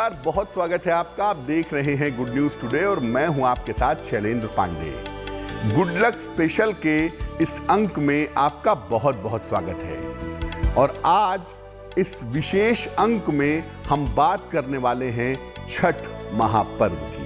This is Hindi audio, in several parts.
नमस्कार, बहुत स्वागत है आपका। आप देख रहे हैं गुड न्यूज टुडे और मैं हूं आपके साथ Shailendra Pandey. Good luck special के इस अंक में आपका बहुत बहुत स्वागत है और आज इस विशेष अंक में हम बात करने वाले हैं छठ महापर्व की।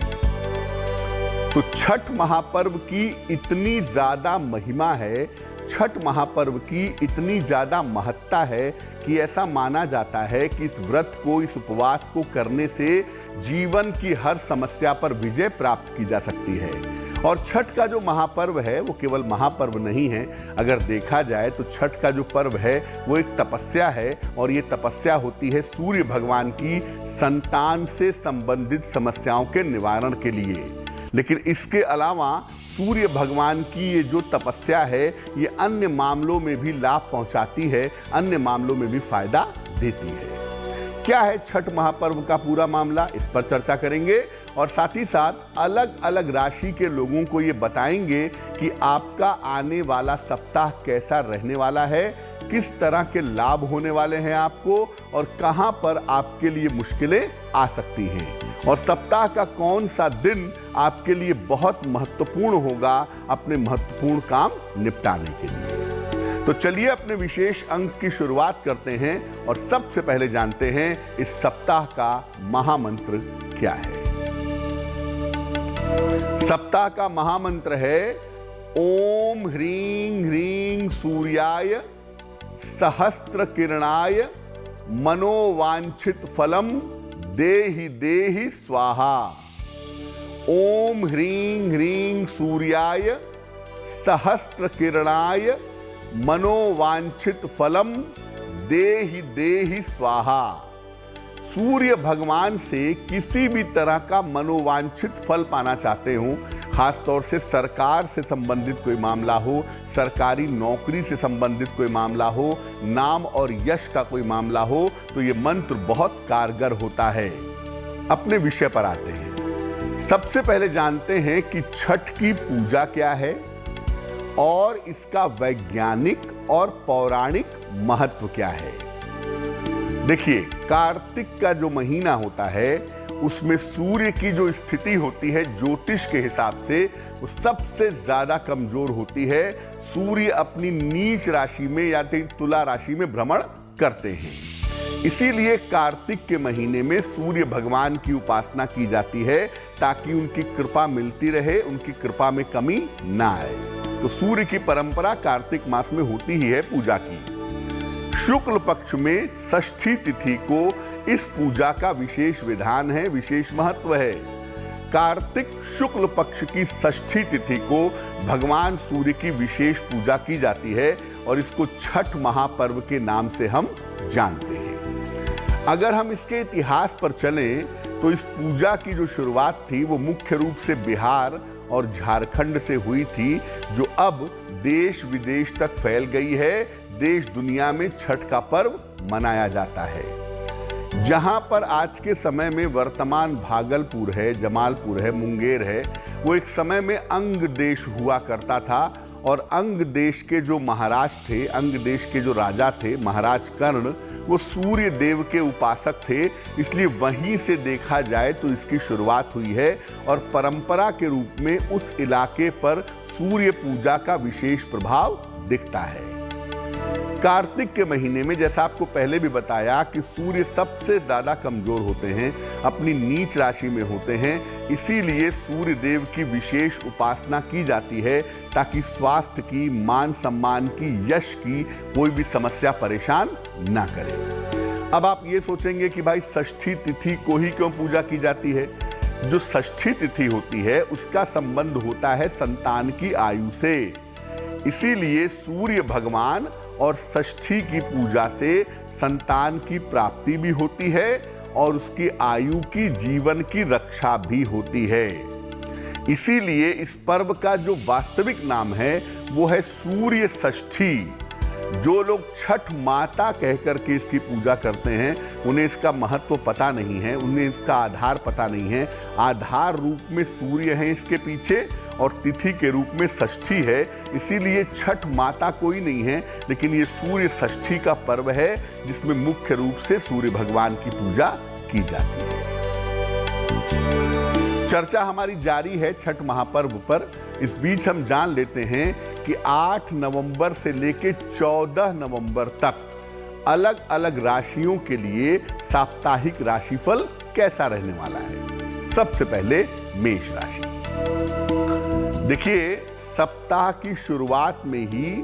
तो छठ महापर्व की इतनी ज्यादा महिमा है, छठ महापर्व की इतनी ज्यादा महत्ता है कि ऐसा माना जाता है कि इस व्रत को, इस उपवास को करने से जीवन की हर समस्या पर विजय प्राप्त की जा सकती है। और छठ का जो महापर्व है वो केवल महापर्व नहीं है, अगर देखा जाए तो छठ का जो पर्व है वो एक तपस्या है और ये तपस्या होती है सूर्य भगवान की संतान से संबंधित समस्याओं के निवारण के लिए। लेकिन इसके अलावा सूर्य भगवान की ये जो तपस्या है ये अन्य मामलों में भी लाभ पहुंचाती है, अन्य मामलों में भी फायदा देती है। क्या है छठ महापर्व का पूरा मामला, इस पर चर्चा करेंगे और साथ ही साथ अलग अलग राशि के लोगों को ये बताएंगे कि आपका आने वाला सप्ताह कैसा रहने वाला है, किस तरह के लाभ होने वाले हैं आपको और कहां पर आपके लिए मुश्किलें आ सकती हैं और सप्ताह का कौन सा दिन आपके लिए बहुत महत्वपूर्ण होगा अपने महत्वपूर्ण काम निपटाने के लिए। तो चलिए अपने विशेष अंक की शुरुआत करते हैं और सबसे पहले जानते हैं इस सप्ताह का महामंत्र क्या है। सप्ताह का महामंत्र है ओम ह्रीं ह्रीं सूर्याय सहस्त्र किरणाय मनोवांछित फलम देहि देहि स्वाहा। ओम ह्रीं ह्रीं सूर्याय सहस्त्र किरणाय मनोवांछित फलम देहि देहि स्वाहा। सूर्य भगवान से किसी भी तरह का मनोवांछित फल पाना चाहते हो, खासतौर से सरकार से संबंधित कोई मामला हो, सरकारी नौकरी से संबंधित कोई मामला हो, नाम और यश का कोई मामला हो, तो ये मंत्र बहुत कारगर होता है। अपने विषय पर आते हैं। सबसे पहले जानते हैं कि छठ की पूजा क्या है और इसका वैज्ञानिक और पौराणिक महत्व क्या है। देखिए, कार्तिक का जो महीना होता है उसमें सूर्य की जो स्थिति होती है ज्योतिष के हिसाब से वो सबसे ज्यादा कमजोर होती है। सूर्य अपनी नीच राशि में या तुला राशि में भ्रमण करते हैं, इसीलिए कार्तिक के महीने में सूर्य भगवान की उपासना की जाती है ताकि उनकी कृपा मिलती रहे, उनकी कृपा में कमी ना आए। तो सूर्य की परंपरा कार्तिक मास में होती ही है पूजा की। शुक्ल पक्ष में षष्ठी तिथि को इस पूजा का विशेष विधान है, विशेष महत्व है। कार्तिक शुक्ल पक्ष की षष्ठी तिथि को भगवान सूर्य की विशेष पूजा की जाती है और इसको छठ महापर्व के नाम से हम जानते हैं। अगर हम इसके इतिहास पर चलें तो इस पूजा की जो शुरुआत थी वो मुख्य रूप से बिहार और झारखंड से हुई थी, जो अब देश विदेश तक फैल गई है। देश दुनिया में छठ का पर्व मनाया जाता है। जहां पर आज के समय में वर्तमान भागलपुर है, जमालपुर है, मुंगेर है, वो एक समय में अंग देश हुआ करता था और अंग देश के जो महाराज थे, अंग देश के जो राजा थे, महाराज कर्ण, वो सूर्य देव के उपासक थे, इसलिए वहीं से देखा जाए तो इसकी शुरुआत हुई है और परंपरा के रूप में उस इलाके पर सूर्य पूजा का विशेष प्रभाव दिखता है। कार्तिक के महीने में, जैसा आपको पहले भी बताया, कि सूर्य सबसे ज्यादा कमजोर होते हैं, अपनी नीच राशि में होते हैं, इसीलिए सूर्य देव की विशेष उपासना की जाती है ताकि स्वास्थ्य की, मान सम्मान की, यश की कोई भी समस्या परेशान ना करे। अब आप ये सोचेंगे कि भाई षष्ठी तिथि को ही क्यों पूजा की जाती है। जो षष्ठी तिथि होती है उसका संबंध होता है संतान की आयु से, इसीलिए सूर्य भगवान और षष्ठी की पूजा से संतान की प्राप्ति भी होती है और उसकी आयु की, जीवन की रक्षा भी होती है। इसीलिए इस पर्व का जो वास्तविक नाम है वो है सूर्य षष्ठी। जो लोग छठ माता कहकर के इसकी पूजा करते हैं उन्हें इसका महत्व पता नहीं है, उन्हें इसका आधार पता नहीं है। आधार रूप में सूर्य है इसके पीछे और तिथि के रूप में षष्ठी है, इसीलिए छठ माता कोई नहीं है, लेकिन ये सूर्य षष्ठी का पर्व है जिसमें मुख्य रूप से सूर्य भगवान की पूजा की जाती है। चर्चा हमारी जारी है छठ महापर्व पर। इस बीच हम जान लेते हैं कि 8 नवंबर से लेकर 14 नवंबर तक अलग अलग राशियों के लिए साप्ताहिक राशिफल कैसा रहने वाला है। सबसे पहले मेष राशि। देखिए, सप्ताह की शुरुआत में ही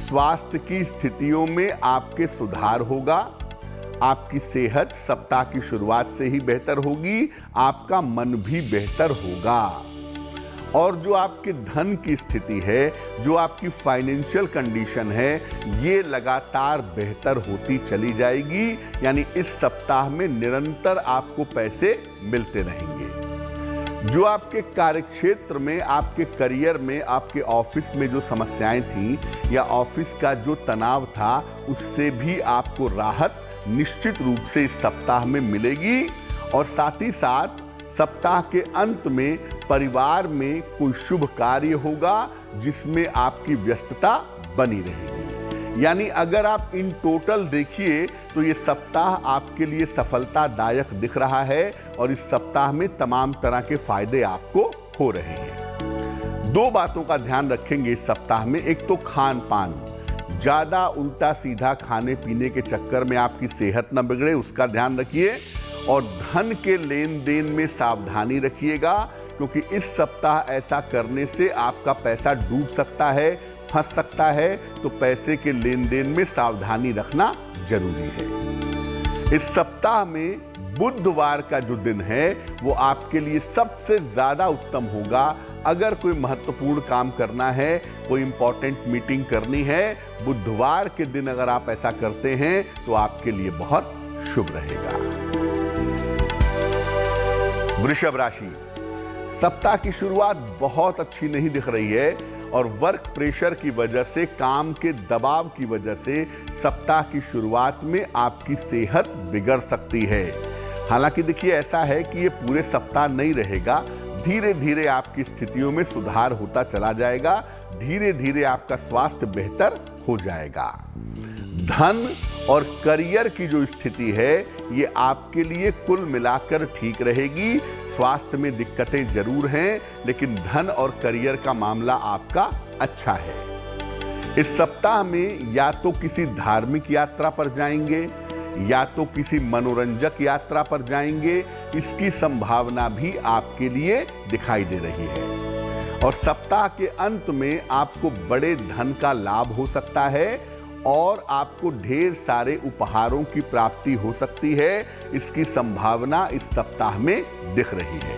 स्वास्थ्य की स्थितियों में आपके सुधार होगा। आपकी सेहत सप्ताह की शुरुआत से ही बेहतर होगी, आपका मन भी बेहतर होगा। और जो आपके धन की स्थिति है, जो आपकी फाइनेंशियल कंडीशन है, ये लगातार बेहतर होती चली जाएगी। यानी इस सप्ताह में निरंतर आपको पैसे मिलते रहेंगे। जो आपके कार्यक्षेत्र में, आपके करियर में, आपके ऑफिस में जो समस्याएं थी या ऑफिस का जो तनाव था, उससे भी आपको राहत निश्चित रूप से इस सप्ताह में मिलेगी। और साथ ही साथ सप्ताह के अंत में परिवार में कोई शुभ कार्य होगा जिसमें आपकी व्यस्तता बनी रहेगी। यानी अगर आप इन टोटल देखिए तो ये सप्ताह आपके लिए सफलतादायक दिख रहा है और इस सप्ताह में तमाम तरह के फायदे आपको हो रहे हैं। 2 बातों का ध्यान रखेंगे इस सप्ताह में। एक तो खान पान, ज्यादा उल्टा सीधा खाने पीने के चक्कर में आपकी सेहत न बिगड़े, उसका ध्यान रखिए। और धन के लेन देन में सावधानी रखिएगा, क्योंकि इस सप्ताह ऐसा करने से आपका पैसा डूब सकता है, फंस सकता है। तो पैसे के लेन देन में सावधानी रखना जरूरी है। इस सप्ताह में बुधवार का जो दिन है वो आपके लिए सबसे ज्यादा उत्तम होगा। अगर कोई महत्वपूर्ण काम करना है, कोई इंपॉर्टेंट मीटिंग करनी है, बुधवार के दिन अगर आप ऐसा करते हैं तो आपके लिए बहुत शुभ रहेगा। वृषभ राशि। सप्ताह की शुरुआत बहुत अच्छी नहीं दिख रही है और वर्क प्रेशर की वजह से, काम के दबाव की वजह से सप्ताह की शुरुआत में आपकी सेहत बिगड़ सकती है। हालांकि देखिए, ऐसा है कि ये पूरे सप्ताह नहीं रहेगा। धीरे धीरे आपकी स्थितियों में सुधार होता चला जाएगा। धीरे धीरे आपका स्वास्थ्य बेहतर हो जाएगा। धन और करियर की जो स्थिति है ये आपके लिए कुल मिलाकर ठीक रहेगी। स्वास्थ्य में दिक्कतें जरूर हैं, लेकिन धन और करियर का मामला आपका अच्छा है। इस सप्ताह में या तो किसी धार्मिक यात्रा पर जाएंगे या तो किसी मनोरंजक यात्रा पर जाएंगे, इसकी संभावना भी आपके लिए दिखाई दे रही है। और सप्ताह के अंत में आपको बड़े धन का लाभ हो सकता है और आपको ढेर सारे उपहारों की प्राप्ति हो सकती है। इसकी संभावना इस सप्ताह में दिख रही है।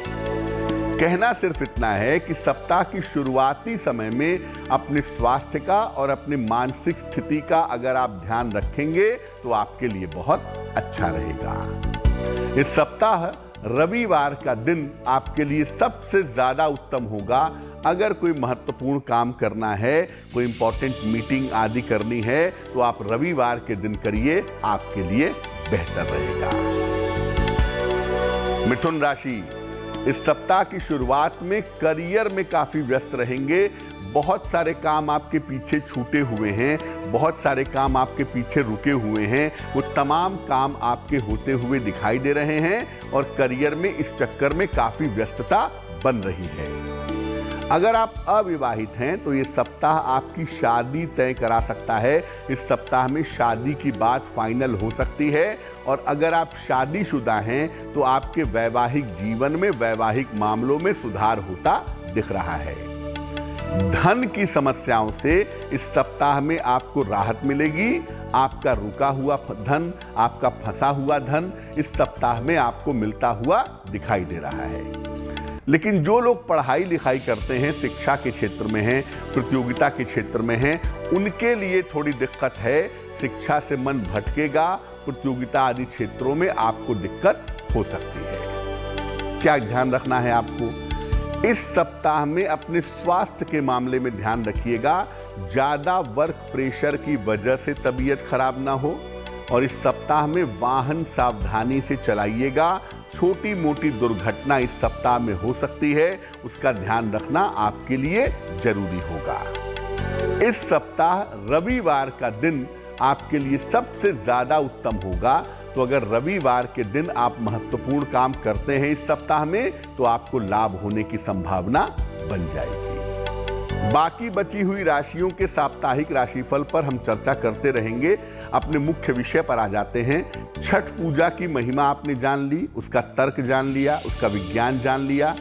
कहना सिर्फ इतना है कि सप्ताह की शुरुआती समय में अपने स्वास्थ्य का और अपने मानसिक स्थिति का अगर आप ध्यान रखेंगे तो आपके लिए बहुत अच्छा रहेगा। इस सप्ताह रविवार का दिन आपके लिए सबसे ज्यादा उत्तम होगा। अगर कोई महत्वपूर्ण काम करना है, कोई इंपॉर्टेंट मीटिंग आदि करनी है, तो आप रविवार के दिन करिए, आपके लिए बेहतर रहेगा। मिथुन राशि। इस सप्ताह की शुरुआत में करियर में काफी व्यस्त रहेंगे। बहुत सारे काम आपके पीछे छूटे हुए हैं, बहुत सारे काम आपके पीछे रुके हुए हैं, वो तमाम काम आपके होते हुए दिखाई दे रहे हैं और करियर में इस चक्कर में काफी व्यस्तता बन रही है। अगर आप अविवाहित हैं तो ये सप्ताह आपकी शादी तय करा सकता है। इस सप्ताह में शादी की बात फाइनल हो सकती है। और अगर आप शादीशुदा हैं तो आपके वैवाहिक जीवन में, वैवाहिक मामलों में सुधार होता दिख रहा है। धन की समस्याओं से इस सप्ताह में आपको राहत मिलेगी। आपका रुका हुआ धन, आपका फंसा हुआ धन इस सप्ताह में आपको मिलता हुआ दिखाई दे रहा है। लेकिन जो लोग पढ़ाई लिखाई करते हैं, शिक्षा के क्षेत्र में हैं, प्रतियोगिता के क्षेत्र में हैं, उनके लिए थोड़ी दिक्कत है। शिक्षा से मन भटकेगा, प्रतियोगिता आदि क्षेत्रों में आपको दिक्कत हो सकती है। क्या ध्यान रखना है आपको? इस सप्ताह में अपने स्वास्थ्य के मामले में ध्यान रखिएगा। ज्यादा वर्क प्रेशर की वजह से तबीयत खराब ना हो। और इस सप्ताह में वाहन सावधानी से चलाइएगा। छोटी मोटी दुर्घटना इस सप्ताह में हो सकती है, उसका ध्यान रखना आपके लिए जरूरी होगा। इस सप्ताह रविवार का दिन आपके लिए सबसे ज्यादा उत्तम होगा। तो अगर रविवार के दिन आप महत्वपूर्ण काम करते हैं इस सप्ताह में, तो आपको लाभ होने की संभावना बन जाएगी। बाकी बची हुई राशियों के साप्ताहिक राशिफल पर हम चर्चा करते रहेंगे। अपने मुख्य विषय पर आ जाते हैं। छठ पूजा की महिमा आपने जान ली, उसका तर्क जान लिया, उसका विज्ञान जान लिया।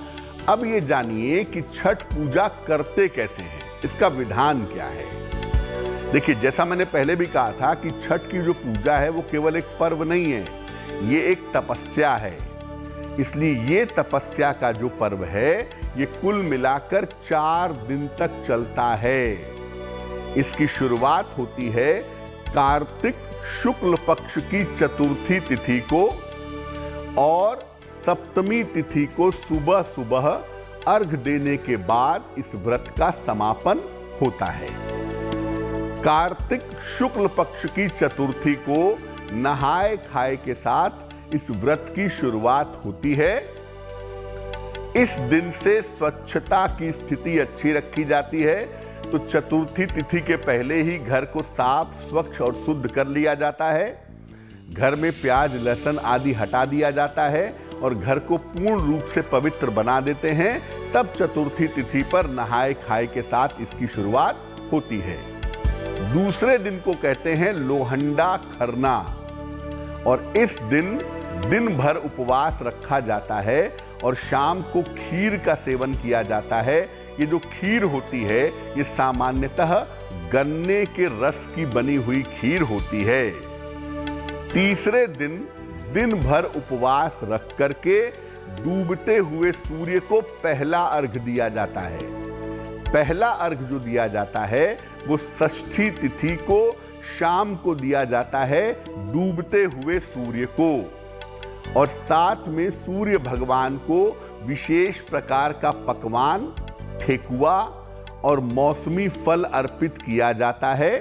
अब ये जानिए कि छठ पूजा करते कैसे हैं, इसका विधान क्या है। देखिए, जैसा मैंने पहले भी कहा था कि छठ की जो पूजा है वो केवल एक पर्व नहीं है, ये एक तपस्या है। इसलिए ये तपस्या का जो पर्व है ये कुल मिलाकर 4 दिन तक चलता है। इसकी शुरुआत होती है कार्तिक शुक्ल पक्ष की चतुर्थी तिथि को और सप्तमी तिथि को सुबह सुबह अर्घ देने के बाद इस व्रत का समापन होता है। कार्तिक शुक्ल पक्ष की चतुर्थी को नहाए खाए के साथ इस व्रत की शुरुआत होती है। इस दिन से स्वच्छता की स्थिति अच्छी रखी जाती है। तो चतुर्थी तिथि के पहले ही घर को साफ, स्वच्छ और शुद्ध कर लिया जाता है। घर में प्याज, लहसुन आदि हटा दिया जाता है और घर को पूर्ण रूप से पवित्र बना देते हैं। तब चतुर्थी तिथि पर नहाए खाए के साथ इसकी शुरुआत होती है। दूसरे दिन को कहते हैं लोहंडा खरना और इस दिन भर उपवास रखा जाता है और शाम को खीर का सेवन किया जाता है। ये जो खीर होती है ये सामान्यतः गन्ने के रस की बनी हुई खीर होती है। तीसरे दिन भर उपवास रख करके डूबते हुए सूर्य को पहला अर्घ दिया जाता है। पहला अर्घ जो दिया जाता है वो षष्ठी तिथि को शाम को दिया जाता है डूबते हुए सूर्य को। और साथ में सूर्य भगवान को विशेष प्रकार का पकवान, ठेकुआ और मौसमी फल अर्पित किया जाता है।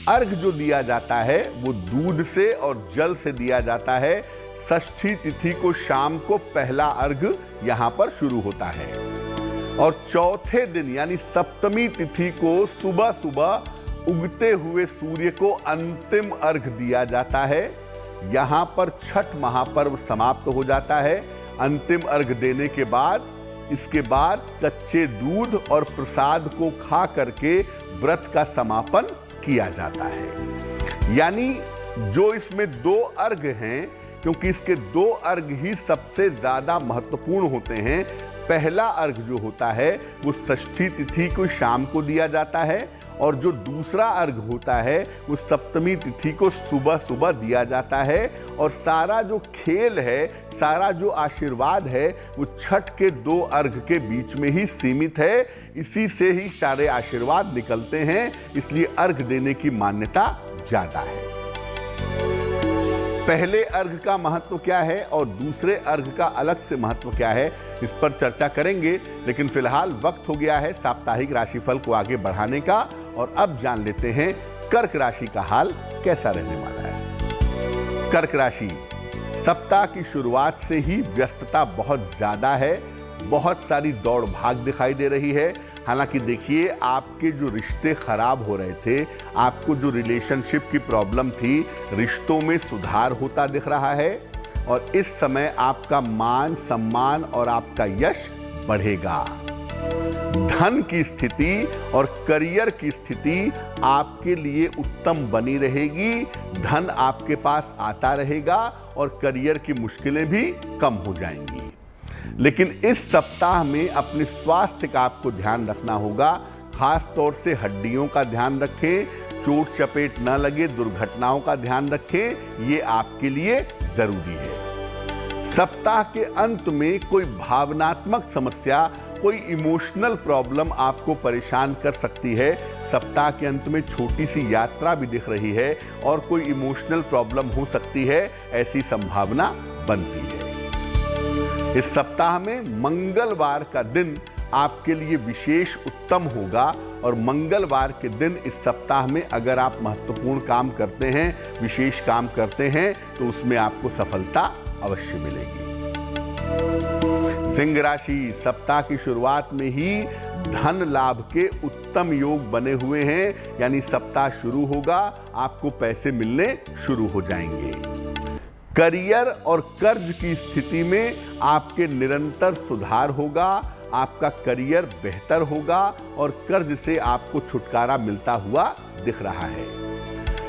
अर्घ जो दिया जाता है वो दूध से और जल से दिया जाता है। षष्ठी तिथि को शाम को पहला अर्घ यहां पर शुरू होता है और चौथे दिन यानी सप्तमी तिथि को सुबह सुबह उगते हुए सूर्य को अंतिम अर्घ दिया जाता है। यहां पर छठ महापर्व समाप्त हो जाता है। अंतिम अर्घ देने के बाद इसके बाद कच्चे दूध और प्रसाद को खा करके व्रत का समापन किया जाता है। यानी जो इसमें 2 अर्घ हैं, क्योंकि इसके 2 अर्घ ही सबसे ज्यादा महत्वपूर्ण होते हैं। पहला अर्घ जो होता है वो षष्ठी तिथि को शाम को दिया जाता है और जो दूसरा अर्घ होता है वो सप्तमी तिथि को सुबह सुबह दिया जाता है। और सारा जो खेल है, सारा जो आशीर्वाद है वो छठ के 2 अर्घ के बीच में ही सीमित है। इसी से ही सारे आशीर्वाद निकलते हैं, इसलिए अर्घ देने की मान्यता ज्यादा है। पहले अर्घ का महत्व क्या है और दूसरे अर्घ का अलग से महत्व क्या है, इस पर चर्चा करेंगे। लेकिन फिलहाल वक्त हो गया है साप्ताहिक राशिफल को आगे बढ़ाने का और अब जान लेते हैं कर्क राशि का हाल कैसा रहने वाला है। कर्क राशि, सप्ताह की शुरुआत से ही व्यस्तता बहुत ज्यादा है, बहुत सारी दौड़ भाग दिखाई दे रही है। हालांकि देखिए, आपके जो रिश्ते खराब हो रहे थे, आपको जो रिलेशनशिप की प्रॉब्लम थी, रिश्तों में सुधार होता दिख रहा है और इस समय आपका मान सम्मान और आपका यश बढ़ेगा। धन की स्थिति और करियर की स्थिति आपके लिए उत्तम बनी रहेगी। धन आपके पास आता रहेगा और करियर की मुश्किलें भी कम हो जाएंगी। लेकिन इस सप्ताह में अपने स्वास्थ्य का आपको ध्यान रखना होगा। खास तौर से हड्डियों का ध्यान रखें, चोट चपेट न लगे, दुर्घटनाओं का ध्यान रखें, ये आपके लिए जरूरी है। सप्ताह के अंत में कोई भावनात्मक समस्या, कोई इमोशनल प्रॉब्लम आपको परेशान कर सकती है। सप्ताह के अंत में छोटी सी यात्रा भी दिख रही है और कोई इमोशनल प्रॉब्लम हो सकती है, ऐसी संभावना बनती है। इस सप्ताह में मंगलवार का दिन आपके लिए विशेष उत्तम होगा और मंगलवार के दिन इस सप्ताह में अगर आप महत्वपूर्ण काम करते हैं, विशेष काम करते हैं, तो उसमें आपको सफलता अवश्य मिलेगी। सिंह राशि, सप्ताह की शुरुआत में ही धन लाभ के उत्तम योग बने हुए हैं, यानी सप्ताह शुरू होगा, आपको पैसे मिलने शुरू हो जाएंगे। करियर और कर्ज की स्थिति में आपके निरंतर सुधार होगा, आपका करियर बेहतर होगा और कर्ज से आपको छुटकारा मिलता हुआ दिख रहा है।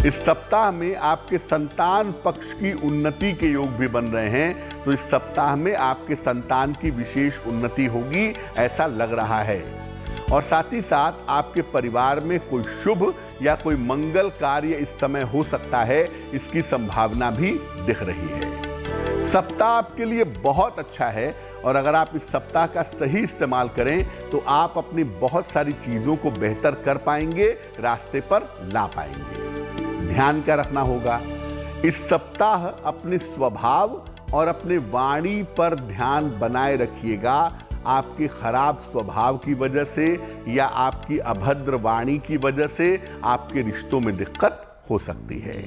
इस सप्ताह में आपके संतान पक्ष की उन्नति के योग भी बन रहे हैं, तो इस सप्ताह में आपके संतान की विशेष उन्नति होगी ऐसा लग रहा है। और साथ ही साथ आपके परिवार में कोई शुभ या कोई मंगल कार्य इस समय हो सकता है, इसकी संभावना भी दिख रही है। सप्ताह आपके लिए बहुत अच्छा है और अगर आप इस सप्ताह का सही इस्तेमाल करें तो आप अपनी बहुत सारी चीजों को बेहतर कर पाएंगे, रास्ते पर ला पाएंगे। ध्यान क्या रखना होगा, इस सप्ताह अपने स्वभाव और अपने वाणी पर ध्यान बनाए रखिएगा। आपके खराब स्वभाव की वजह से या आपकी अभद्र वाणी की वजह से आपके रिश्तों में दिक्कत हो सकती है।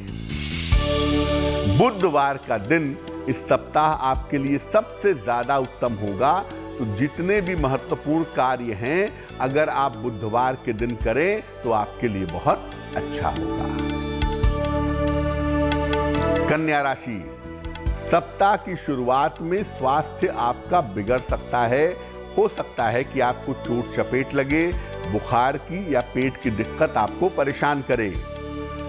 बुधवार का दिन इस सप्ताह आपके लिए सबसे ज्यादा उत्तम होगा, तो जितने भी महत्वपूर्ण कार्य हैं अगर आप बुधवार के दिन करें तो आपके लिए बहुत अच्छा होगा। कन्या राशि, सप्ताह की शुरुआत में स्वास्थ्य आपका बिगड़ सकता है। हो सकता है कि आपको चोट चपेट लगे, बुखार की या पेट की दिक्कत आपको परेशान करे।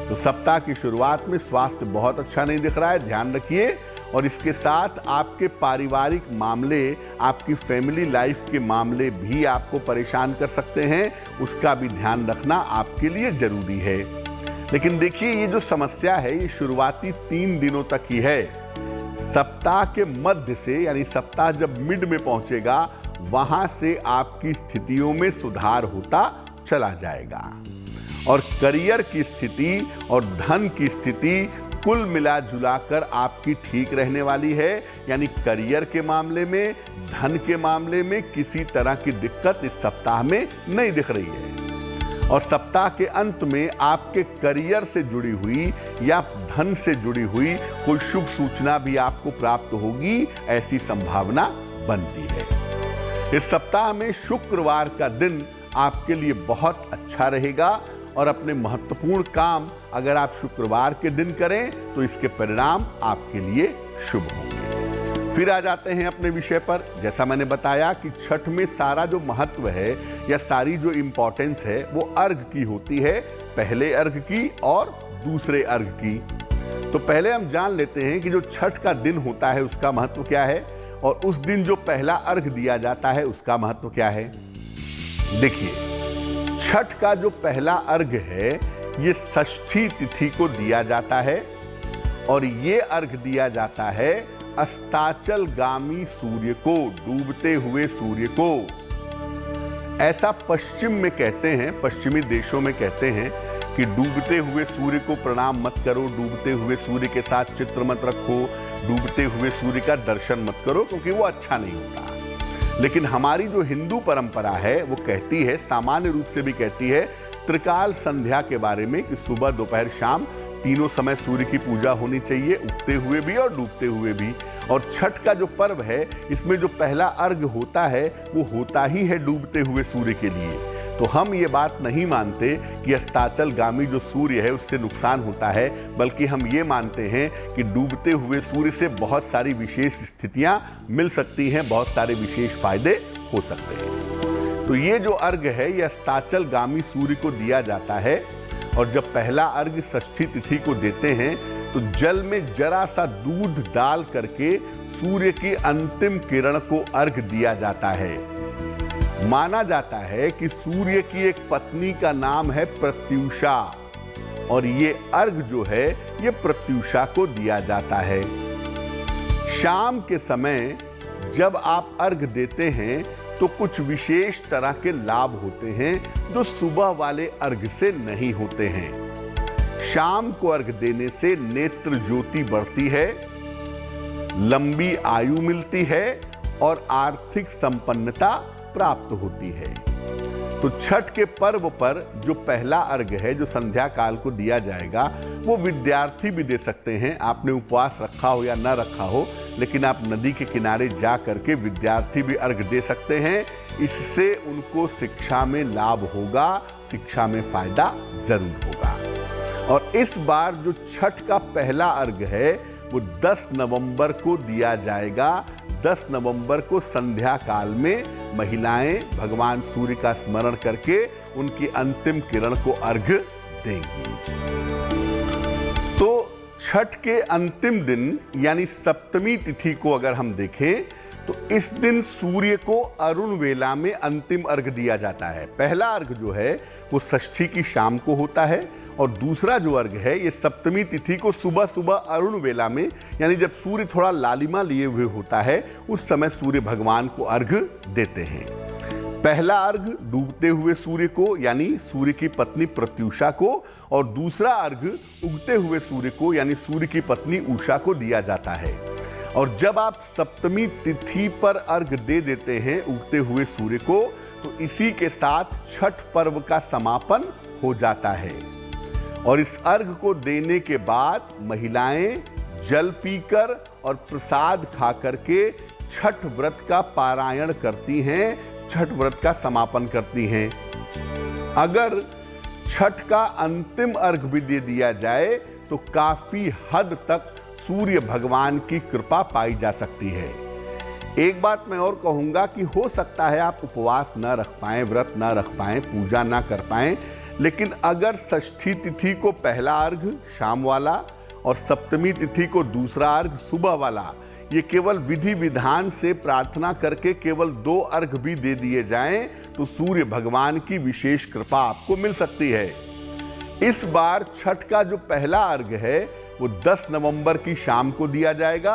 तो सप्ताह की शुरुआत में स्वास्थ्य बहुत अच्छा नहीं दिख रहा है, ध्यान रखिए। और इसके साथ आपके पारिवारिक मामले, आपकी फैमिली लाइफ के मामले भी आपको परेशान कर सकते हैं, उसका भी ध्यान रखना आपके लिए जरूरी है। लेकिन देखिए, ये जो समस्या है ये शुरुआती 3 दिनों तक ही है। सप्ताह के मध्य से, यानी सप्ताह जब मिड में पहुंचेगा, वहां से आपकी स्थितियों में सुधार होता चला जाएगा और करियर की स्थिति और धन की स्थिति कुल मिला जुलाकर आपकी ठीक रहने वाली है। यानी करियर के मामले में, धन के मामले में किसी तरह की दिक्कत इस सप्ताह में नहीं दिख रही है। और सप्ताह के अंत में आपके करियर से जुड़ी हुई या धन से जुड़ी हुई कोई शुभ सूचना भी आपको प्राप्त होगी, ऐसी संभावना बनती है। इस सप्ताह में शुक्रवार का दिन आपके लिए बहुत अच्छा रहेगा और अपने महत्वपूर्ण काम अगर आप शुक्रवार के दिन करें तो इसके परिणाम आपके लिए शुभ होंगे। फिर आ जाते हैं अपने विषय पर। जैसा मैंने बताया कि छठ में सारा जो महत्व है या सारी जो इंपॉर्टेंस है वो अर्घ की होती है, पहले अर्घ की और दूसरे अर्घ की। तो पहले हम जान लेते हैं कि जो छठ का दिन होता है उसका महत्व क्या है और उस दिन जो पहला अर्घ दिया जाता है उसका महत्व क्या है। देखिए, छठ का जो पहला अर्घ है ये षष्ठी तिथि को दिया जाता है और ये अर्घ दिया जाता है अस्ताचलगामी सूर्य को, डूबते हुए सूर्य को। ऐसा पश्चिम में कहते हैं, पश्चिमी देशों में कहते हैं कि डूबते हुए सूर्य को प्रणाम मत करो, डूबते हुए सूर्य के साथ चित्र मत रखो, डूबते हुए सूर्य का दर्शन मत करो, क्योंकि वो अच्छा नहीं होता। लेकिन हमारी जो हिंदू परंपरा है वो कहती है, सामान्य रूप से भी कहती है, त्रिकाल संध्या के बारे में कि सुबह दोपहर शाम तीनों समय सूर्य की पूजा होनी चाहिए, उगते हुए भी और डूबते हुए भी। और छठ का जो पर्व है इसमें जो पहला अर्घ होता है वो होता ही है डूबते हुए सूर्य के लिए। तो हम ये बात नहीं मानते कि अस्ताचलगामी जो सूर्य है उससे नुकसान होता है, बल्कि हम ये मानते हैं कि डूबते हुए सूर्य से बहुत सारी विशेष स्थितियां मिल सकती हैं, बहुत सारे विशेष फायदे हो सकते हैं। तो ये जो अर्घ है ये अस्ताचलगामी सूर्य को दिया जाता है और जब पहला अर्घ षष्ठी तिथि को देते हैं तो जल में जरा सा दूध डाल करके सूर्य की अंतिम किरण को अर्घ दिया जाता है। माना जाता है कि सूर्य की एक पत्नी का नाम है प्रत्यूषा और ये अर्घ जो है ये प्रत्यूषा को दिया जाता है। शाम के समय जब आप अर्घ देते हैं तो कुछ विशेष तरह के लाभ होते हैं जो सुबह वाले अर्घ से नहीं होते हैं। शाम को अर्घ देने से नेत्र ज्योति बढ़ती है, लंबी आयु मिलती है और आर्थिक संपन्नता प्राप्त होती है। तो छठ के पर्व पर जो पहला अर्घ्य है, जो संध्या काल को दिया जाएगा, वो विद्यार्थी भी दे सकते हैं। आपने उपवास रखा हो या ना रखा हो, लेकिन आप नदी के किनारे जा करके विद्यार्थी भी अर्घ्य दे सकते हैं। इससे उनको शिक्षा में लाभ होगा, शिक्षा में फायदा जरूर होगा। और इस बार जो छठ का पहला अर्घ्य है वो 10 नवंबर को दिया जाएगा। 10 नवंबर को संध्या काल में महिलाएं भगवान सूर्य का स्मरण करके उनकी अंतिम किरण को अर्घ्य देंगी। तो छठ के अंतिम दिन यानी सप्तमी तिथि को अगर हम देखें तो इस दिन सूर्य को अरुण वेला में अंतिम अर्घ्य दिया जाता है। पहला अर्घ्य जो है वो षष्ठी की शाम को होता है और दूसरा जो अर्घ्य है ये सप्तमी तिथि को सुबह सुबह अरुण वेला में, यानी जब सूर्य थोड़ा लालिमा लिए हुए होता है, उस समय सूर्य भगवान को अर्घ्य देते हैं। पहला अर्घ्य डूबते हुए सूर्य को यानी सूर्य की पत्नी प्रत्यूषा को, और दूसरा अर्घ्य उगते हुए सूर्य को यानी सूर्य की पत्नी उषा को दिया जाता है। और जब आप सप्तमी तिथि पर अर्घ्य दे देते हैं उगते हुए सूर्य को, तो इसी के साथ छठ पर्व का समापन हो जाता है। और इस अर्घ्य को देने के बाद महिलाएं जल पीकर और प्रसाद खा करके छठ व्रत का पारायण करती हैं, छठ व्रत का समापन करती हैं। अगर छठ का अंतिम अर्घ्य भी दे दिया जाए तो काफी हद तक सूर्य भगवान की कृपा पाई जा सकती है। एक बात मैं और कहूंगा कि हो सकता है आप उपवास न रख पाएं, व्रत न रख पाएं, पूजा ना कर पाएं, लेकिन अगर षष्ठी तिथि को पहला अर्घ्य शाम वाला और सप्तमी तिथि को दूसरा अर्घ्य सुबह वाला, ये केवल विधि विधान से प्रार्थना करके केवल 2 अर्घ्य भी दे दिए जाएं तो सूर्य भगवान की विशेष कृपा आपको मिल सकती है। इस बार छठ का जो पहला अर्घ्य है वो 10 नवंबर की शाम को दिया जाएगा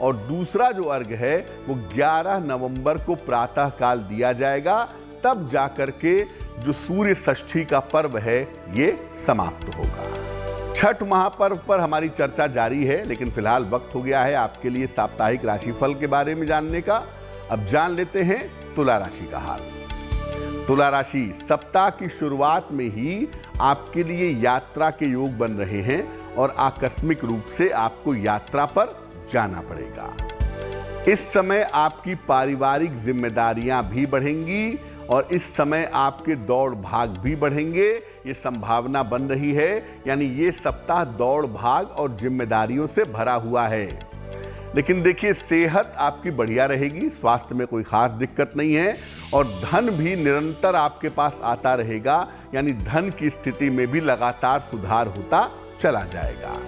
और दूसरा जो अर्घ्य है वो 11 नवंबर को प्रातः काल दिया जाएगा। तब जाकर के जो सूर्य षष्ठी का पर्व है ये समाप्त होगा। छठ महापर्व पर हमारी चर्चा जारी है, लेकिन फिलहाल वक्त हो गया है आपके लिए साप्ताहिक राशिफल के बारे में जानने का। अब जान लेते हैं तुला राशि का हाल। तुला राशि, सप्ताह की शुरुआत में ही आपके लिए यात्रा के योग बन रहे हैं और आकस्मिक रूप से आपको यात्रा पर जाना पड़ेगा। इस समय आपकी पारिवारिक जिम्मेदारियां भी बढ़ेंगी और इस समय आपके दौड़ भाग भी बढ़ेंगे, ये संभावना बन रही है। यानी ये सप्ताह दौड़ भाग और जिम्मेदारियों से भरा हुआ है। लेकिन देखिए, सेहत आपकी बढ़िया रहेगी, स्वास्थ्य में कोई खास दिक्कत नहीं है और धन भी निरंतर आपके पास आता रहेगा। यानी धन की स्थिति में भी लगातार सुधार होता चला जाएगा।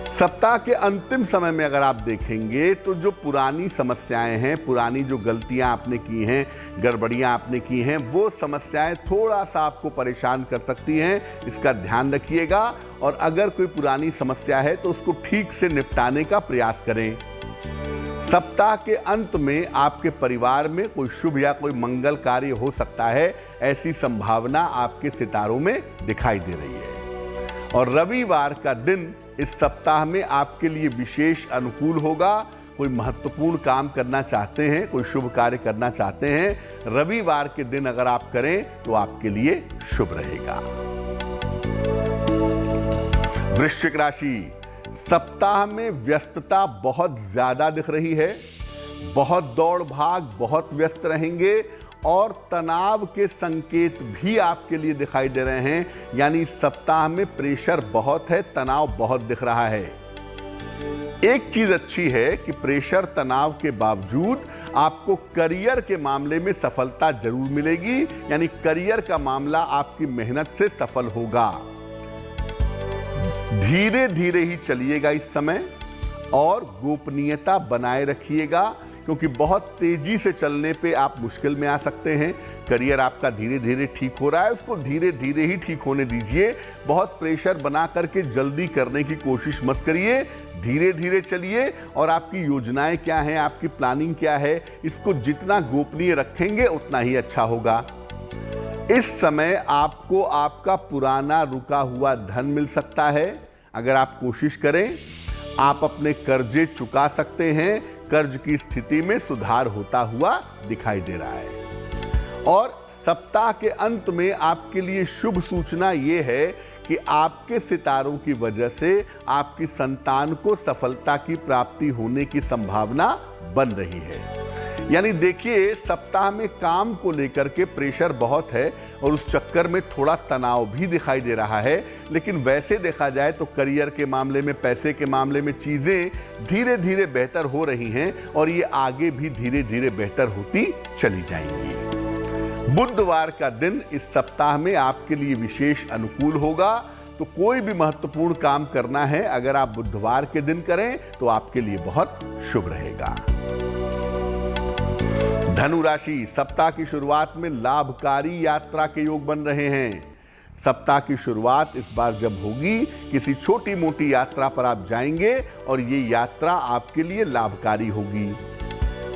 सप्ताह के अंतिम समय में अगर आप देखेंगे तो जो पुरानी समस्याएं हैं, पुरानी जो गलतियां आपने की हैं, गड़बड़ियां आपने की हैं, वो समस्याएं थोड़ा सा आपको परेशान कर सकती हैं, इसका ध्यान रखिएगा। और अगर कोई पुरानी समस्या है तो उसको ठीक से निपटाने का प्रयास करें। सप्ताह के अंत में आपके परिवार में कोई शुभ या कोई मंगल कार्य हो सकता है, ऐसी संभावना आपके सितारों में दिखाई दे रही है। और रविवार का दिन इस सप्ताह में आपके लिए विशेष अनुकूल होगा। कोई महत्वपूर्ण काम करना चाहते हैं, कोई शुभ कार्य करना चाहते हैं, रविवार के दिन अगर आप करें तो आपके लिए शुभ रहेगा। वृश्चिक राशि, सप्ताह में व्यस्तता बहुत ज्यादा दिख रही है। बहुत दौड़ भाग, बहुत व्यस्त रहेंगे और तनाव के संकेत भी आपके लिए दिखाई दे रहे हैं। यानी सप्ताह में प्रेशर बहुत है, तनाव बहुत दिख रहा है। एक चीज अच्छी है कि प्रेशर तनाव के बावजूद आपको करियर के मामले में सफलता जरूर मिलेगी। यानी करियर का मामला आपकी मेहनत से सफल होगा। धीरे धीरे ही चलिएगा इस समय और गोपनीयता बनाए रखिएगा, क्योंकि बहुत तेजी से चलने पे आप मुश्किल में आ सकते हैं। करियर आपका धीरे धीरे ठीक हो रहा है, उसको धीरे धीरे ही ठीक होने दीजिए। बहुत प्रेशर बना करके जल्दी करने की कोशिश मत करिए, धीरे धीरे चलिए। और आपकी योजनाएं क्या हैं, आपकी प्लानिंग क्या है, इसको जितना गोपनीय रखेंगे उतना ही अच्छा होगा। इस समय आपको आपका पुराना रुका हुआ धन मिल सकता है। अगर आप कोशिश करें, आप अपने कर्जे चुका सकते हैं। कर्ज की स्थिति में सुधार होता हुआ दिखाई दे रहा है। और सप्ताह के अंत में आपके लिए शुभ सूचना ये है कि आपके सितारों की वजह से आपकी संतान को सफलता की प्राप्ति होने की संभावना बन रही है। यानी देखिए, सप्ताह में काम को लेकर के प्रेशर बहुत है और उस चक्कर में थोड़ा तनाव भी दिखाई दे रहा है, लेकिन वैसे देखा जाए तो करियर के मामले में, पैसे के मामले में चीजें धीरे धीरे बेहतर हो रही हैं और ये आगे भी धीरे धीरे बेहतर होती चली जाएंगी। बुधवार का दिन इस सप्ताह में आपके लिए विशेष अनुकूल होगा, तो कोई भी महत्वपूर्ण काम करना है अगर आप बुधवार के दिन करें तो आपके लिए बहुत शुभ रहेगा। धनु राशि, सप्ताह की शुरुआत में लाभकारी यात्रा के योग बन रहे हैं। सप्ताह की शुरुआत इस बार जब होगी, किसी छोटी मोटी यात्रा पर आप जाएंगे और ये यात्रा आपके लिए लाभकारी होगी।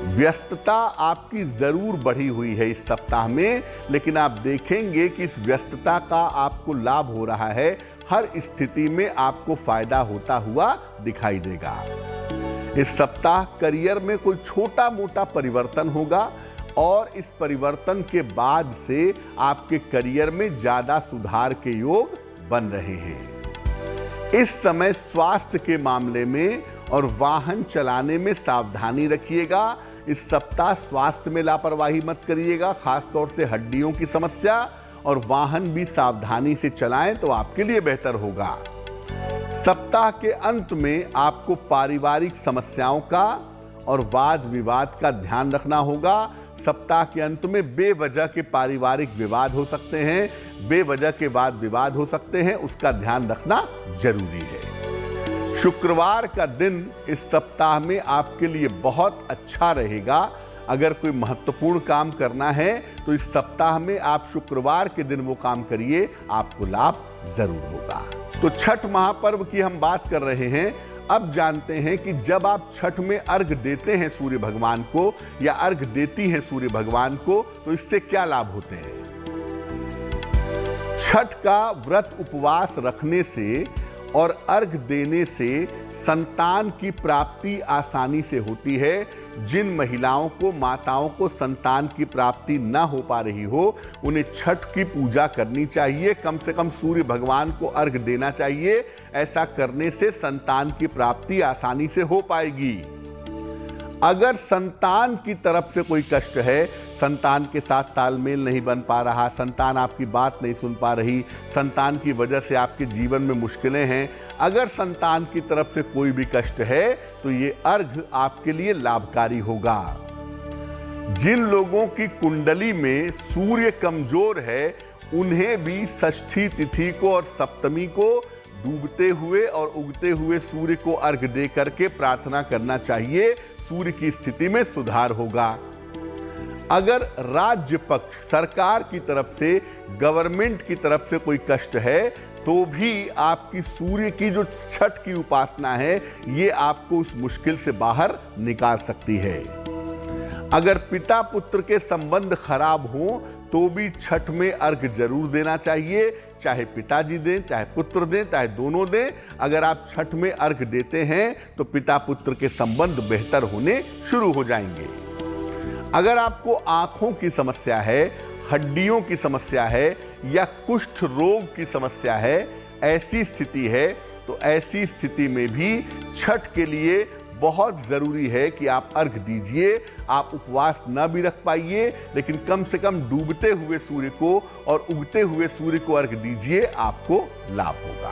व्यस्तता आपकी जरूर बढ़ी हुई है इस सप्ताह में, लेकिन आप देखेंगे कि इस व्यस्तता का आपको लाभ हो रहा है। हर स्थिति में आपको फायदा होता हुआ दिखाई देगा। इस सप्ताह करियर में कोई छोटा मोटा परिवर्तन होगा और इस परिवर्तन के बाद से आपके करियर में ज्यादा सुधार के योग बन रहे हैं। इस समय स्वास्थ्य के मामले में और वाहन चलाने में सावधानी रखिएगा। इस सप्ताह स्वास्थ्य में लापरवाही मत करिएगा, खासतौर से हड्डियों की समस्या, और वाहन भी सावधानी से चलाएं तो आपके लिए बेहतर होगा। सप्ताह के अंत में आपको पारिवारिक समस्याओं का और वाद विवाद का ध्यान रखना होगा। सप्ताह के अंत में बेवजह के पारिवारिक विवाद हो सकते हैं, बेवजह के वाद विवाद हो सकते हैं, उसका ध्यान रखना जरूरी है। शुक्रवार का दिन इस सप्ताह में आपके लिए बहुत अच्छा रहेगा। अगर कोई महत्वपूर्ण काम करना है तो इस सप्ताह में आप शुक्रवार के दिन वो काम करिए, आपको लाभ जरूर होगा। तो छठ महापर्व की हम बात कर रहे हैं। अब जानते हैं कि जब आप छठ में अर्घ देते हैं सूर्य भगवान को, या अर्घ देती हैं सूर्य भगवान को, तो इससे क्या लाभ होते हैं। छठ का व्रत उपवास रखने से और अर्घ देने से संतान की प्राप्ति आसानी से होती है। जिन महिलाओं को, माताओं को संतान की प्राप्ति न हो पा रही हो, उन्हें छठ की पूजा करनी चाहिए। कम से कम सूर्य भगवान को अर्घ देना चाहिए। ऐसा करने से संतान की प्राप्ति आसानी से हो पाएगी। अगर संतान की तरफ से कोई कष्ट है, संतान के साथ तालमेल नहीं बन पा रहा, संतान आपकी बात नहीं सुन पा रही, संतान की वजह से आपके जीवन में मुश्किलें हैं, अगर संतान की तरफ से कोई भी कष्ट है तो ये अर्घ आपके लिए लाभकारी होगा। जिन लोगों की कुंडली में सूर्य कमजोर है, उन्हें भी षष्ठी तिथि को और सप्तमी को डूबते हुए और उगते हुए सूर्य को अर्घ दे करके प्रार्थना करना चाहिए। सूर्य की स्थिति में सुधार होगा। अगर राज्य पक्ष, सरकार की तरफ से, गवर्नमेंट की तरफ से कोई कष्ट है, तो भी आपकी सूर्य की जो छठ की उपासना है, ये आपको उस मुश्किल से बाहर निकाल सकती है। अगर पिता पुत्र के संबंध खराब हो तो भी छठ में अर्घ जरूर देना चाहिए। चाहे पिताजी दें, चाहे पुत्र दें, चाहे दोनों दें। अगर आप छठ में अर्घ देते हैं तो पिता पुत्र के संबंध बेहतर होने शुरू हो जाएंगे। अगर आपको आंखों की समस्या है, हड्डियों की समस्या है या कुष्ठ रोग की समस्या है, ऐसी स्थिति है, तो ऐसी स्थिति में भी छठ के लिए बहुत जरूरी है कि आप अर्घ दीजिए। आप उपवास न भी रख पाइए, लेकिन कम से कम डूबते हुए सूर्य को और उगते हुए सूर्य को अर्घ दीजिए, आपको लाभ होगा।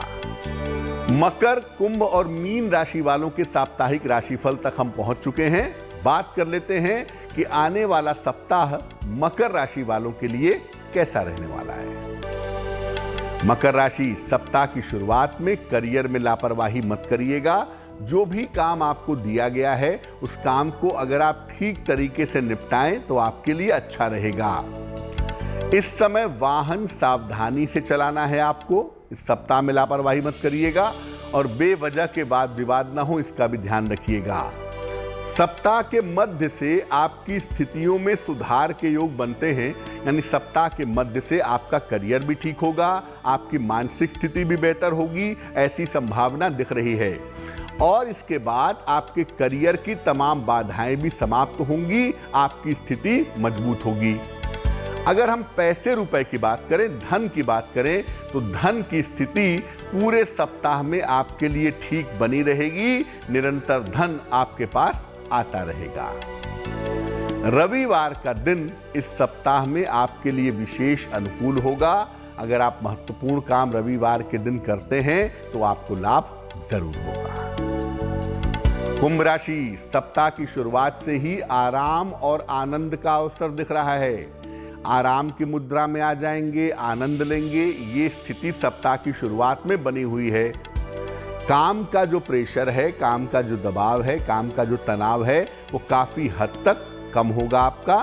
मकर, कुंभ और मीन राशि वालों के साप्ताहिक राशिफल तक हम पहुंच चुके हैं। बात कर लेते हैं कि आने वाला सप्ताह मकर राशि वालों के लिए कैसा रहने वाला है। मकर राशि, सप्ताह की शुरुआत में करियर में लापरवाही मत करिएगा। जो भी काम आपको दिया गया है, उस काम को अगर आप ठीक तरीके से निपटाएं तो आपके लिए अच्छा रहेगा। इस समय वाहन सावधानी से चलाना है आपको। इस सप्ताह में लापरवाही मत करिएगा और बेवजह के वाद विवाद ना हो, इसका भी ध्यान रखिएगा। सप्ताह के मध्य से आपकी स्थितियों में सुधार के योग बनते हैं, यानी सप्ताह के मध्य से आपका करियर भी ठीक होगा, आपकी मानसिक स्थिति भी बेहतर होगी, ऐसी संभावना दिख रही है। और इसके बाद आपके करियर की तमाम बाधाएं भी समाप्त होंगी, आपकी स्थिति मजबूत होगी। अगर हम पैसे रुपए की बात करें, धन की बात करें, तो धन की स्थिति पूरे सप्ताह में आपके लिए ठीक बनी रहेगी। निरंतर धन आपके पास आता रहेगा। रविवार का दिन इस सप्ताह में आपके लिए विशेष अनुकूल होगा। अगर आप महत्वपूर्ण काम रविवार के दिन करते हैं तो आपको लाभ जरूर होगा। कुंभ राशि, सप्ताह की शुरुआत से ही आराम और आनंद का अवसर दिख रहा है। आराम की मुद्रा में आ जाएंगे, आनंद लेंगे। ये स्थिति सप्ताह की शुरुआत में बनी हुई है। काम का जो प्रेशर है, काम का जो दबाव है, काम का जो तनाव है, वो काफी हद तक कम होगा आपका।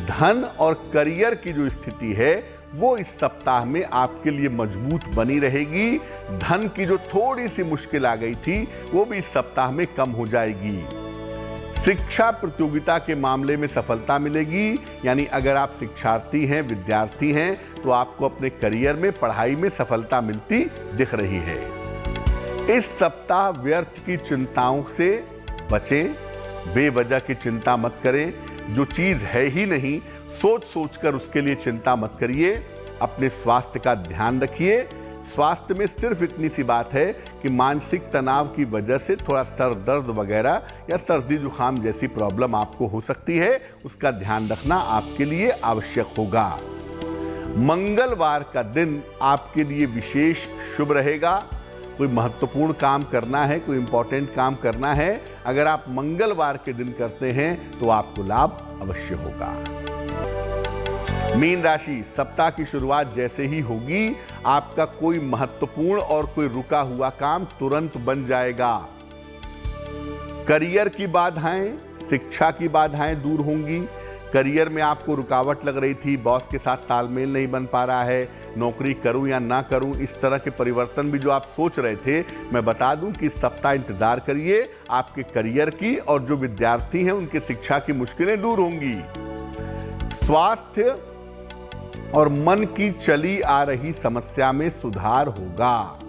धन और करियर की जो स्थिति है वो इस सप्ताह में आपके लिए मजबूत बनी रहेगी। धन की जो थोड़ी सी मुश्किल आ गई थी वो भी इस सप्ताह में कम हो जाएगी। शिक्षा प्रतियोगिता के मामले में सफलता मिलेगी। यानी अगर आप शिक्षार्थी हैं, विद्यार्थी हैं, तो आपको अपने करियर में, पढ़ाई में सफलता मिलती दिख रही है। इस सप्ताह व्यर्थ की चिंताओं से बचें। बेवजह की चिंता मत करें। जो चीज है ही नहीं, सोच सोचकर उसके लिए चिंता मत करिए। अपने स्वास्थ्य का ध्यान रखिए। स्वास्थ्य में सिर्फ इतनी सी बात है कि मानसिक तनाव की वजह से थोड़ा सर दर्द वगैरह या सर्दी जुकाम जैसी प्रॉब्लम आपको हो सकती है। उसका ध्यान रखना आपके लिए आवश्यक होगा। मंगलवार का दिन आपके लिए विशेष शुभ रहेगा। कोई महत्वपूर्ण काम करना है, कोई इंपॉर्टेंट काम करना है, अगर आप मंगलवार के दिन करते हैं तो आपको लाभ अवश्य होगा। मीन राशि, सप्ताह की शुरुआत जैसे ही होगी आपका कोई महत्वपूर्ण और कोई रुका हुआ काम तुरंत बन जाएगा। करियर की बाधाएं, शिक्षा की बाधाएं दूर होंगी। करियर में आपको रुकावट लग रही थी, बॉस के साथ तालमेल नहीं बन पा रहा है, नौकरी करूं या ना करूं, इस तरह के परिवर्तन भी जो आप सोच रहे थे, मैं बता दूं कि इस सप्ताह इंतजार करिए। आपके करियर की और जो विद्यार्थी हैं उनके शिक्षा की मुश्किलें दूर होंगी। स्वास्थ्य और मन की चली आ रही समस्या में सुधार होगा।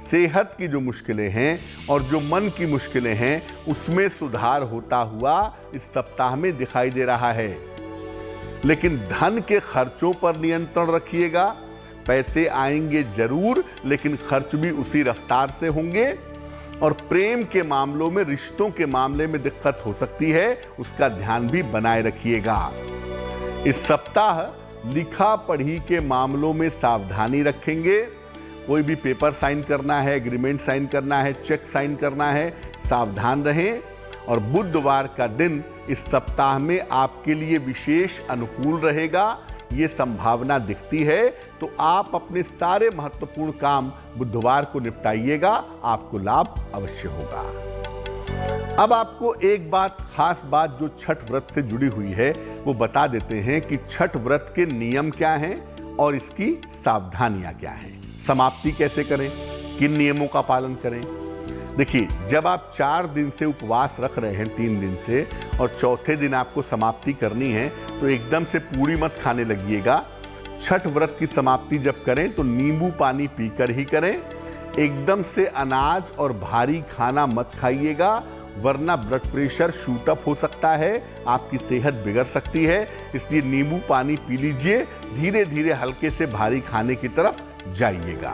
सेहत की जो मुश्किलें हैं और जो मन की मुश्किलें हैं उसमें सुधार होता हुआ इस सप्ताह में दिखाई दे रहा है। लेकिन धन के खर्चों पर नियंत्रण रखिएगा। पैसे आएंगे जरूर, लेकिन खर्च भी उसी रफ्तार से होंगे। और प्रेम के मामलों में, रिश्तों के मामले में दिक्कत हो सकती है, उसका ध्यान भी बनाए रखिएगा। इस सप्ताह लिखा पढ़ी के मामलों में सावधानी रखेंगे। कोई भी पेपर साइन करना है, एग्रीमेंट साइन करना है, चेक साइन करना है, सावधान रहें। और बुधवार का दिन इस सप्ताह में आपके लिए विशेष अनुकूल रहेगा, ये संभावना दिखती है। तो आप अपने सारे महत्वपूर्ण काम बुधवार को निपटाइएगा, आपको लाभ अवश्य होगा। अब आपको एक बात, खास बात जो छठ व्रत से जुड़ी हुई है वो बता देते हैं कि छठ व्रत के नियम क्या हैं और इसकी सावधानियां क्या हैं। समाप्ति कैसे करें, किन नियमों का पालन करें। देखिए, जब आप 4 दिन से उपवास रख रहे हैं, 3 दिन से, और चौथे दिन आपको समाप्ति करनी है, तो एकदम से पूरी मत खाने लगिएगा। छठ व्रत की समाप्ति जब करें तो नींबू पानी पीकर ही करें। एकदम से अनाज और भारी खाना मत खाइएगा, वरना ब्लड प्रेशर शूट अप हो सकता है, आपकी सेहत बिगड़ सकती है। इसलिए नींबू पानी पी लीजिए, धीरे धीरे हल्के से भारी खाने की तरफ जाइएगा।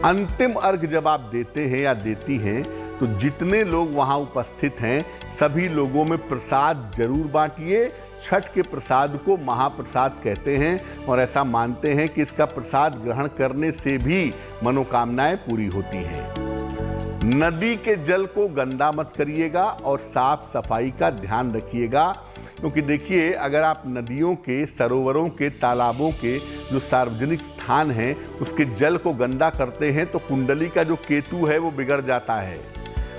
अंतिम अर्घ जब आप देते हैं या देती हैं तो जितने लोग वहां उपस्थित हैं सभी लोगों में प्रसाद जरूर बांटिए। छठ के प्रसाद को महाप्रसाद कहते हैं और ऐसा मानते हैं कि इसका प्रसाद ग्रहण करने से भी मनोकामनाएं पूरी होती हैं। नदी के जल को गंदा मत करिएगा और साफ सफाई का ध्यान रखिएगा, क्योंकि देखिए, अगर आप नदियों के, सरोवरों के, तालाबों के जो सार्वजनिक स्थान हैं उसके जल को गंदा करते हैं तो कुंडली का जो केतु है वो बिगड़ जाता है।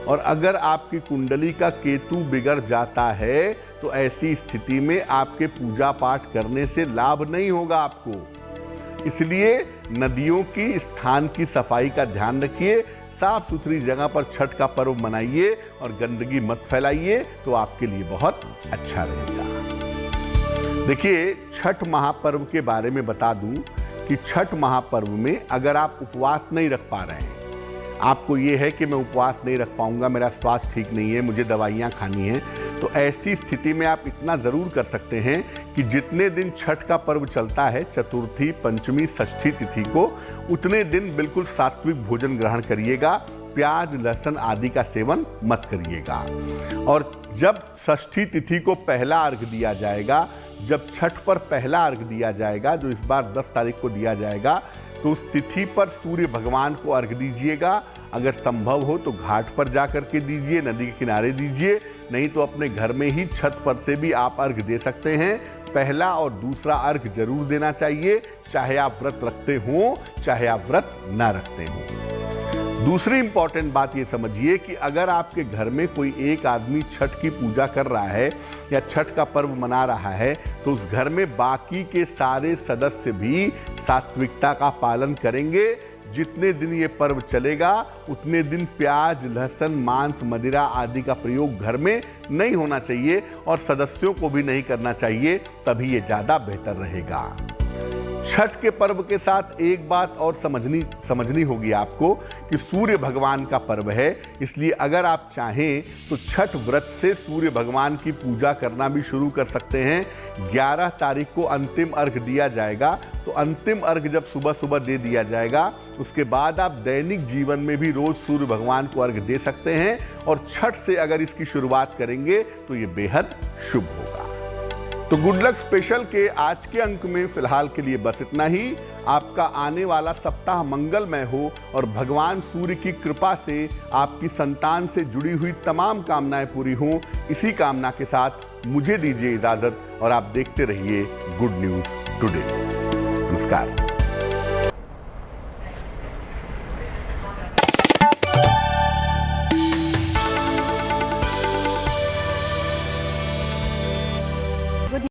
और अगर आपकी कुंडली का केतु बिगड़ जाता है तो ऐसी स्थिति में आपके पूजा पाठ करने से लाभ नहीं होगा आपको। इसलिए नदियों की, स्थान की सफाई का ध्यान रखिए। साफ सुथरी जगह पर छठ का पर्व मनाइए और गंदगी मत फैलाइए, तो आपके लिए बहुत अच्छा रहेगा। देखिए, छठ महापर्व के बारे में बता दूं कि छठ महापर्व में अगर आप उपवास नहीं रख पा रहे हैं, आपको ये है कि मैं उपवास नहीं रख पाऊंगा, मेरा स्वास्थ्य ठीक नहीं है, मुझे दवाइयाँ खानी हैं, तो ऐसी स्थिति में आप इतना ज़रूर कर सकते हैं कि जितने दिन छठ का पर्व चलता है, चतुर्थी, पंचमी, षष्ठी तिथि को, उतने दिन बिल्कुल सात्विक भोजन ग्रहण करिएगा, प्याज, लहसुन आदि का सेवन मत करिएगा। और जब षष्ठी तिथि को पहला अर्घ दिया जाएगा, जब छठ पर पहला अर्घ दिया जाएगा, जो इस बार 10 तारीख को दिया जाएगा, तो उस तिथि पर सूर्य भगवान को अर्घ दीजिएगा। अगर संभव हो तो घाट पर जाकर के दीजिए, नदी के किनारे दीजिए, नहीं तो अपने घर में ही छत पर से भी आप अर्घ दे सकते हैं। पहला और दूसरा अर्घ जरूर देना चाहिए, चाहे आप व्रत रखते हो, चाहे आप व्रत ना रखते हो। दूसरी इंपॉर्टेंट बात ये समझिए कि अगर आपके घर में कोई एक आदमी छठ की पूजा कर रहा है या छठ का पर्व मना रहा है, तो उस घर में बाकी के सारे सदस्य भी सात्विकता का पालन करेंगे। जितने दिन ये पर्व चलेगा, उतने दिन प्याज, लहसुन, मांस, मदिरा आदि का प्रयोग घर में नहीं होना चाहिए और सदस्यों को भी नहीं करना चाहिए, तभी ये ज़्यादा बेहतर रहेगा। छठ के पर्व के साथ एक बात और समझनी होगी आपको कि सूर्य भगवान का पर्व है, इसलिए अगर आप चाहें तो छठ व्रत से सूर्य भगवान की पूजा करना भी शुरू कर सकते हैं। 11 तारीख को अंतिम अर्घ दिया जाएगा, तो अंतिम अर्घ जब सुबह सुबह दे दिया जाएगा, उसके बाद आप दैनिक जीवन में भी रोज सूर्य भगवान को अर्घ दे सकते हैं और छठ से अगर इसकी शुरुआत करेंगे तो ये बेहद शुभ होगा। तो गुड लक स्पेशल के आज के अंक में फिलहाल के लिए बस इतना ही। आपका आने वाला सप्ताह मंगलमय हो और भगवान सूर्य की कृपा से आपकी संतान से जुड़ी हुई तमाम कामनाएं पूरी हों, इसी कामना के साथ मुझे दीजिए इजाजत और आप देखते रहिए गुड न्यूज टुडे। नमस्कार।